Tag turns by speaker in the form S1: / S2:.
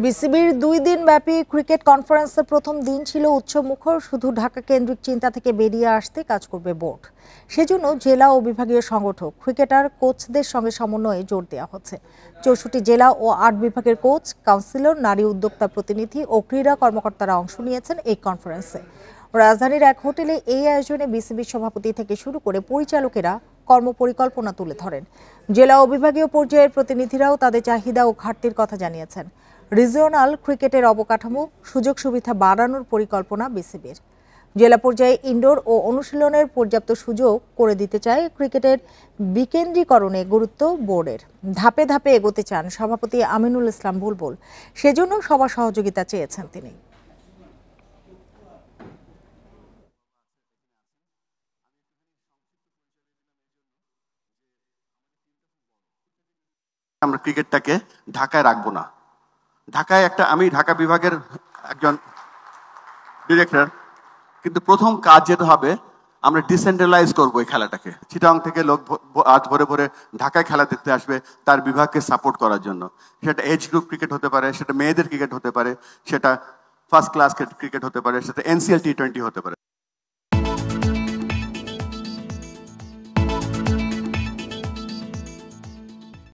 S1: বিসিবির 2 দিন ব্যাপী ক্রিকেট কনফারেন্সের প্রথম দিন ছিল উৎসবমুখর। শুধু ঢাকা কেন্দ্রিক চিন্তা থেকে বেরিয়ে আসতে কাজ করবে বোর্ড। সেজন্য জেলা ও বিভাগীয় সংগঠক, ক্রিকেটার, কোচদের সঙ্গে সমন্বয়ে জোর দেওয়া হচ্ছে। 64 জেলা ও 8 বিভাগের কোচ, কাউন্সিলর, নারী উদ্যোক্তা প্রতিনিধি ও ক্রীড়া কর্মকর্তারা অংশ নিয়েছেন এই কনফারেন্সে। রাজধানীর এক হোটেলে এই আয়োজনে বিসিবির সভাপতি থেকে শুরু করে পরিচালকেরা কর্মপরিকল্পনা তুলে ধরেন। জেলা ও বিভাগীয় পর্যায়ের প্রতিনিধিরাও তাদের চাহিদা ও ঘাটতির কথা জানিয়েছেন। রিজিওনাল ক্রিকেটের অবকাঠামো, সুযোগ সুবিধা বাড়ানোর পরিকল্পনা বিসিবির। জেলা পর্যায়ে ইনডোর ও অনুশীলনের পর্যাপ্ত সুযোগ করে দিতে চায় ক্রিকেটের বিকেন্দ্রীকরণে গুরুত্ব বোর্ডের। ধাপে ধাপে এগোতে চান সভাপতি আমিনুল ইসলাম বুলবুল। সেজন্য সবার সহযোগিতা চেয়েছেন তিনি।
S2: আমরা ক্রিকেটটাকে ঢাকায় রাখবো না। ঢাকায় আমি ঢাকা বিভাগের একজন ডিরেক্টর, কিন্তু প্রথম কাজ যেটা হবে, আমরা ডিসেন্ট্রালাইজ করবো এই খেলাটাকে। চিটাং থেকে লোক আজ ভরে ভরে ঢাকায় খেলা দেখতে আসবে তার বিভাগকে সাপোর্ট করার জন্য। সেটা এজ গ্রুপ ক্রিকেট হতে পারে, সেটা মেয়েদের ক্রিকেট হতে পারে, সেটা ফার্স্ট ক্লাস ক্রিকেট হতে পারে, সেটা NCL T20 হতে পারে।